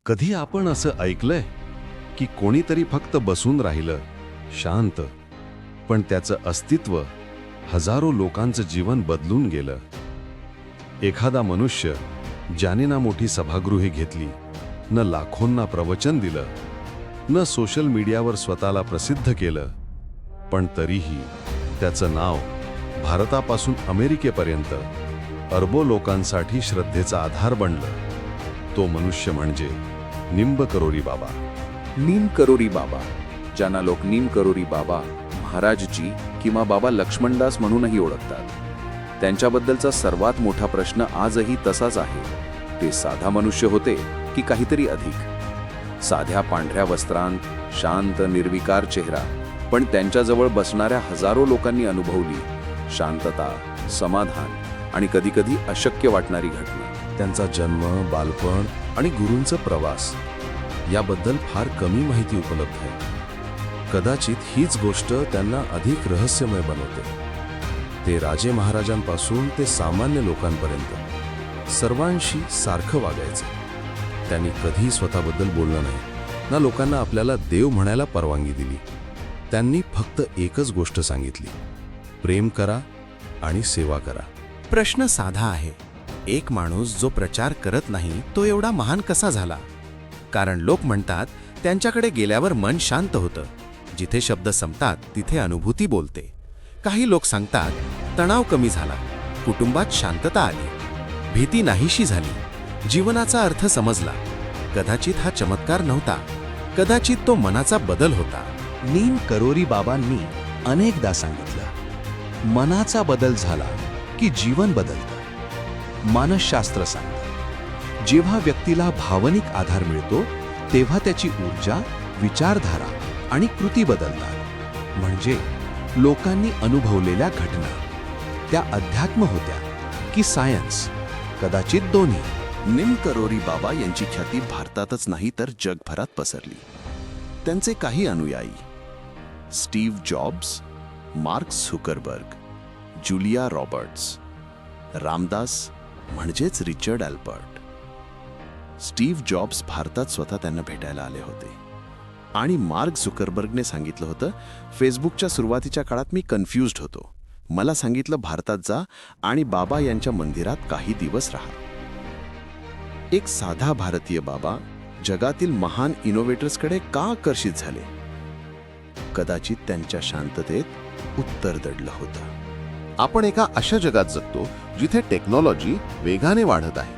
कधी आपण असं ऐकलंय की कोणीतरी फक्त बसून राहिलं शांत, पण त्याचं अस्तित्व हजारो लोकांचं जीवन बदलून गेलं? एखादा मनुष्य ज्याने ना मोठी सभागृहे घेतली, न लाखोंना प्रवचन दिलं, न सोशल मीडियावर स्वतःला प्रसिद्ध केलं, पण तरीही त्याचं नाव भारतापासून अमेरिकेपर्यंत अरबो लोकांसाठी श्रद्धेचा आधार बनलं. तो मनुष्य म्हणजे निंब करोरी बाबा. नीम करोरी बाबा, ज्यांना लोक नीम करोरी बाबा, महाराजजी किंवा बाबा लक्ष्मणदास म्हणूनही ओळखतात. त्यांच्याबद्दलचा सर्वात मोठा प्रश्न आजही तसाच आहे. ते साधा मनुष्य होते की काहीतरी अधिक? साध्या पांढऱ्या वस्त्रांत, शांत निर्विकार चेहरा, पण त्यांच्याजवळ बसणाऱ्या हजारो लोकांनी अनुभवली शांतता, समाधान आणि कधीकधी अशक्य वाटणारी घटना. त्यांचा जन्म, बालपण आणि गुरूंचा प्रवास याबद्दल फार कमी माहिती उपलब्ध आहे. कदाचित हीच गोष्ट त्यांना अधिक रहस्यमय बनवते. ते राजे महाराजांपासून ते सामान्य लोकांपर्यंत सर्वांशी सारखं वागायचे. त्यांनी कधी स्वतःबद्दल बोललं नाही, ना लोकांना आपल्याला देव म्हणायला परवानगी दिली. त्यांनी फक्त एकच गोष्ट सांगितली: प्रेम करा आणि सेवा करा. प्रश्न साधा आहे. एक माणूस जो प्रचार करत नाही तो एवढा महान कसा झाला? कारण लोक म्हणतात त्यांच्याकडे गेल्यावर मन शांत होतं. जिथे शब्द संपतात तिथे अनुभूती बोलते. काही लोक सांगतात तणाव कमी झाला, कुटुंबात शांतता आली, भीती नाहीशी झाली, जीवनाचा अर्थ समजला. कदाचित हा चमत्कार नव्हता, कदाचित तो मनाचा बदल होता. नीम करोरी बाबांनी अनेकदा सांगितलं, मनाचा बदल झाला की जीवन बदलतं. मानसशास्त्र सांगतं, जेव्हा व्यक्तीला भावनिक आधार मिळतो तेव्हा त्याची ऊर्जा, विचारधारा आणि कृती बदलतात. म्हणजे लोकांनी अनुभवलेल्या घटना त्या अध्यात्म होत्या की सायन्स? कदाचित दोन्ही. निम करोरी बाबा यांची ख्याती भारतातच नाही तर जगभरात पसरली. त्यांचे काही अनुयायी Steve jobs, mark Zuckerberg, Julia Roberts, Ramdas म्हणजेच रिचर्ड अल्बर्ट. स्टीव्ह जॉब्स भारतात स्वतः त्यांना भेटायला आले होते आणि मार्क झुकरबर्गने सांगितलं होतं, फेसबुकच्या सुरुवातीच्या काळात मी कन्फ्युज्ड होतो. मला सांगितलं भारतात जा आणि बाबा यांच्या मंदिरात काही दिवस राहा. एक साधा भारतीय बाबा जगातील महान इनोव्हेटर्सकडे का आकर्षित झाले? कदाचित त्यांच्या शांततेत उत्तर दडलं होतं. आपण एका अशा जगात जगतो जिथे टेक्नॉलॉजी वेगाने वाढत आहे,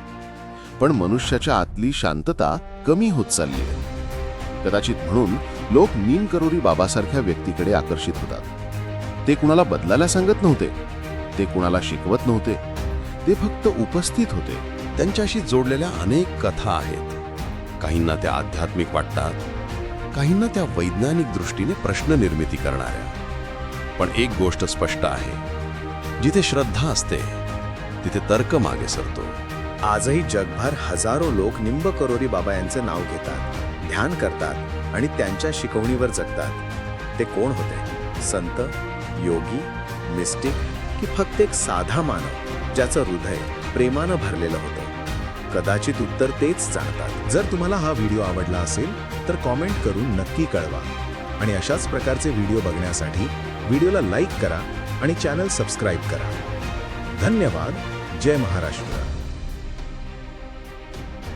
पण मनुष्याच्या आतली शांतता कमी होत चालली आहे. कदाचित म्हणून लोक नीम करोरी बाबासारख्या व्यक्तीकडे आकर्षित होतात. ते कुणाला बदलायला सांगत नव्हते, ते कुणाला शिकवत नव्हते, ते फक्त उपस्थित होते. त्यांच्याशी जोडलेल्या अनेक कथा आहेत. काहींना त्या आध्यात्मिक वाटतात, काहींना त्या वैज्ञानिक दृष्टीने प्रश्न निर्मिती करणाऱ्या. पण एक गोष्ट स्पष्ट आहे, जिथे श्रद्धा असते तिथे तर्क मागे सरतो. आजही जगभर हजारो लोक निंब करोरी बाबा यांचे नाव घेतात, ध्यान करतात आणि त्यांच्या शिकवणीवर जगतात. ते कोण होते? संत, योगी, मिस्टिक की फक्त एक साधा मानव ज्याचं हृदय प्रेमानं भरलेलं होतं? कदाचित उत्तर तेच जाणतात. जर तुम्हाला हा व्हिडिओ आवडला असेल तर कॉमेंट करून नक्की कळवा आणि अशाच प्रकारचे व्हिडिओ बघण्यासाठी व्हिडिओला लाईक करा आणि चॅनल सबस्क्राईब करा. धन्यवाद. जय महाराष्ट्र.